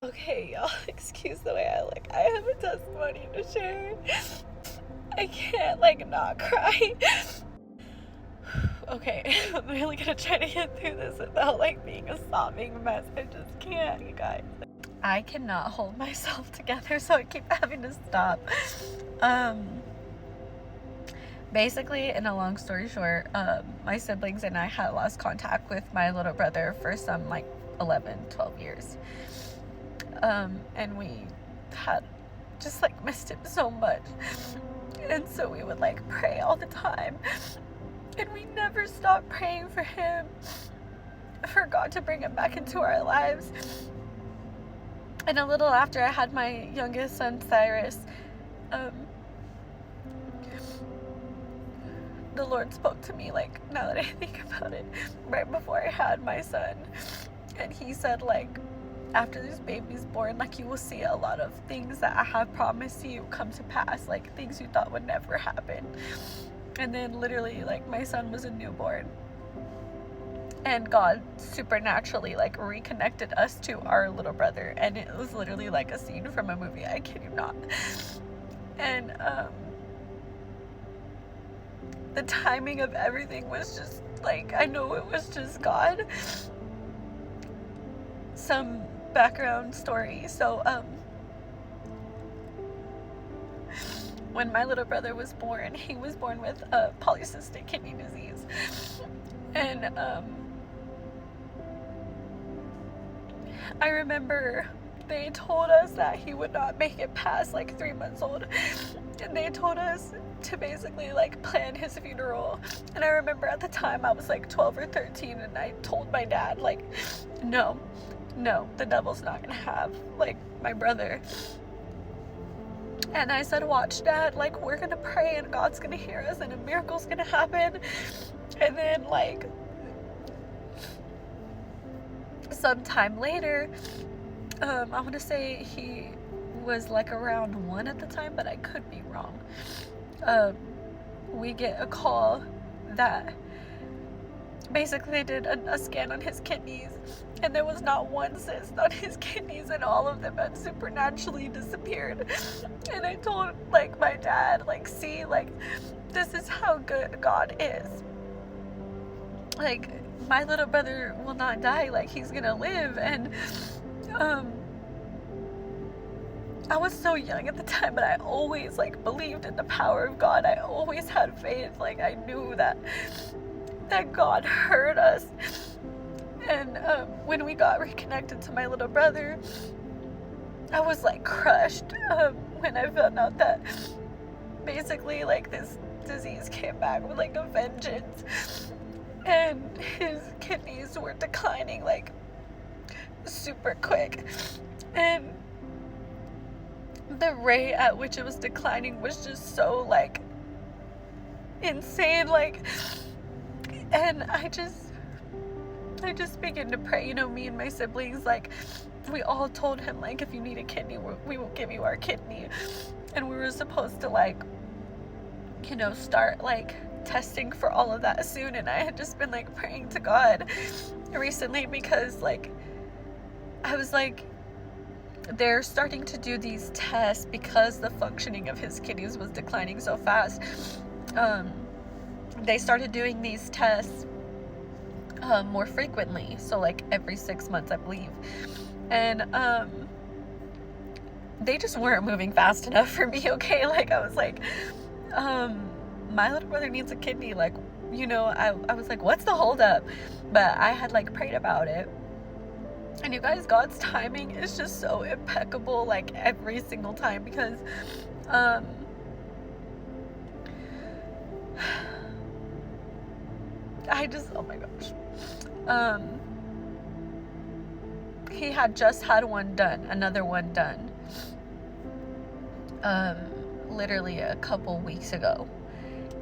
Okay, y'all, excuse the way I look. I have a testimony to share. I can't, not cry. Okay, I'm really gonna try to get through this without, being a sobbing mess. I just can't, you guys. I cannot hold myself together, so I keep having to stop. Basically, in a long story short, my siblings and I had lost contact with my little brother for some, 11, 12 years. And we had just missed him so much, and so we would pray all the time, and we never stopped praying for him, for God to bring him back into our lives. And a little after I had my youngest son, Cyrus, the Lord spoke to me, now that I think about it, right before I had my son, and he said, after this baby's born, you will see a lot of things that I have promised you come to pass, things you thought would never happen. And then literally, my son was a newborn, and God supernaturally reconnected us to our little brother, and it was literally a scene from a movie. I kid you not. And the timing of everything was just I know it was just God. Some background story. So when my little brother was born, he was born with polycystic kidney disease, and I remember they told us that he would not make it past 3 months old, and they told us to basically plan his funeral. And I remember at the time I was 12 or 13, and I told my dad no, the devil's not gonna have my brother. And I said, watch, Dad, we're gonna pray and God's gonna hear us and a miracle's gonna happen. And then sometime later, I want to say he was around 1 at the time, but I could be wrong. We get a call that basically they did a scan on his kidneys, and there was not one cyst on his kidneys, and all of them had supernaturally disappeared. And I told my dad, see, this is how good God is. My little brother will not die, he's gonna live. And I was so young at the time, but I always believed in the power of God. I always had faith. I knew that God heard us. And when we got reconnected to my little brother, I was crushed when I found out that basically this disease came back with a vengeance, and his kidneys were declining super quick, and the rate at which it was declining was just so insane. And I just began to pray. Me and my siblings, we all told him, if you need a kidney, we will give you our kidney. And we were supposed to start testing for all of that soon. And I had just been praying to God recently, because I was they're starting to do these tests because the functioning of his kidneys was declining so fast. They started doing these tests more frequently, so every 6 months, I believe. And they just weren't moving fast enough for me. Okay, I was my little brother needs a kidney. I was what's the holdup? But I had prayed about it. And you guys, God's timing is just so impeccable, every single time, because oh my gosh. He had just had another one done, literally a couple weeks ago.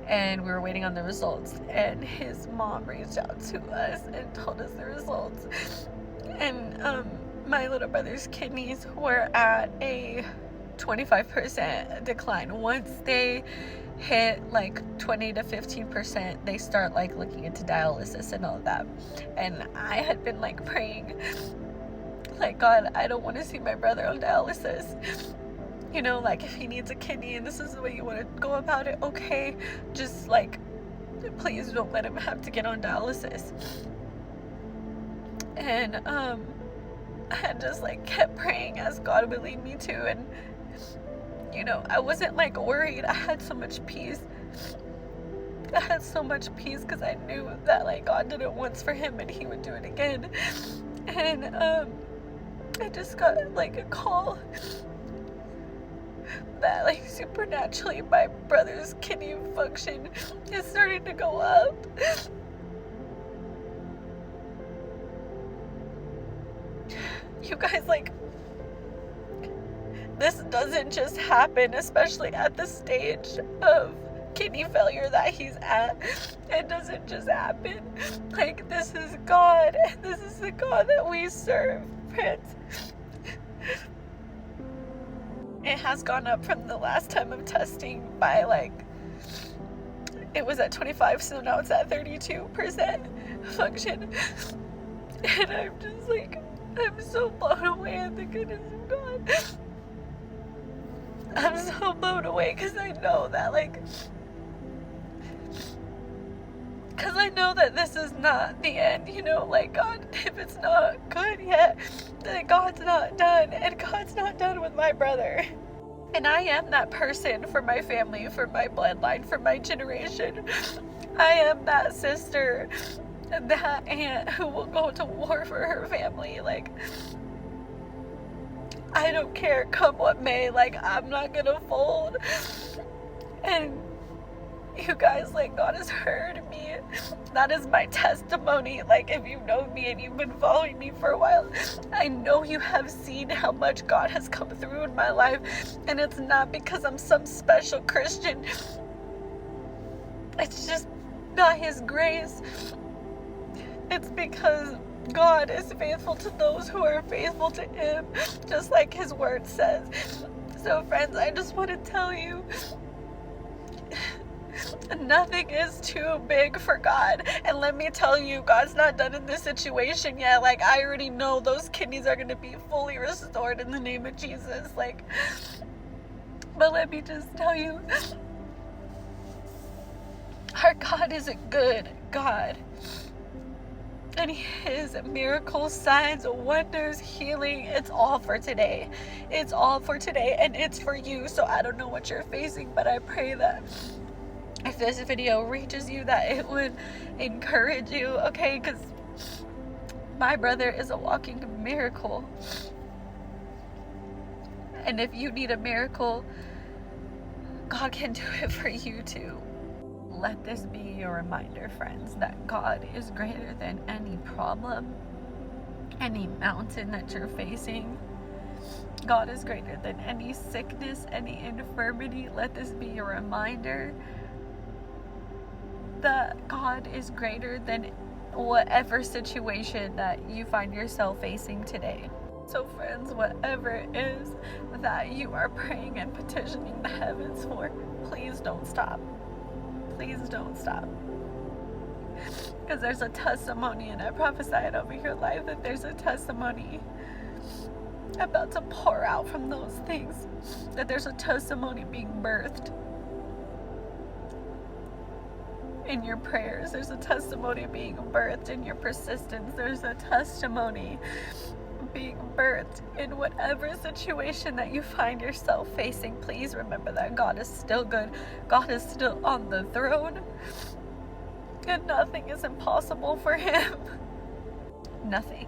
And we were waiting on the results, and his mom reached out to us and told us the results. And my little brother's kidneys were at a 25% decline. Once they hit 20 to 15%, they start looking into dialysis and all that. And I had been praying Like, God, I don't want to see my brother on dialysis. You know, like, if he needs a kidney and this is the way you want to go about it, okay, just like, please don't let him have to get on dialysis. And I just like kept praying as God would lead me to, and you know, I wasn't like worried. I had so much peace. I had so much peace because I knew that like God did it once for him and he would do it again. And I just got like a call that like supernaturally my brother's kidney function is starting to go up. You guys, like, this doesn't just happen, especially at the stage of kidney failure that he's at. It doesn't just happen. Like, this is God, and this is the God that we serve, friends. It has gone up from the last time of testing by like, it was at 25, so now it's at 32% function. And I'm just like, I'm so blown away at the goodness of God. I'm so blown away because I know that like, because I know that this is not the end, you know, like God, if it's not good yet, then God's not done, and God's not done with my brother. And I am that person for my family, for my bloodline, for my generation. I am that sister, that aunt who will go to war for her family. Like, I don't care, come what may, like, I'm not gonna fold. And you guys, like, God has heard me. That is my testimony. Like, if you know me and you've been following me for a while, I know you have seen how much God has come through in my life. And it's not because I'm some special Christian. It's just by his grace. It's because God is faithful to those who are faithful to him, just like his word says. So friends, I just want to tell you, nothing is too big for God. And let me tell you, God's not done in this situation yet. Like, I already know those kidneys are going to be fully restored in the name of Jesus. Like, but let me just tell you, our God is a good God. And his miracles, signs, wonders, healing, it's all for today. It's all for today, and it's for you. So I don't know what you're facing, but I pray that if this video reaches you, that it would encourage you, okay? Because my brother is a walking miracle. And if you need a miracle, God can do it for you too. Let this be your reminder, friends, that God is greater than any problem, any mountain that you're facing. God is greater than any sickness, any infirmity. Let this be your reminder that God is greater than whatever situation that you find yourself facing today. So friends, whatever it is that you are praying and petitioning the heavens for, please don't stop. Please don't stop. Because there's a testimony, and I prophesied over your life that there's a testimony about to pour out from those things. That there's a testimony being birthed in your prayers. There's a testimony being birthed in your persistence. There's a testimony being birthed in whatever situation that you find yourself facing. Please remember that God is still good. God is still on the throne, and nothing is impossible for him. Nothing.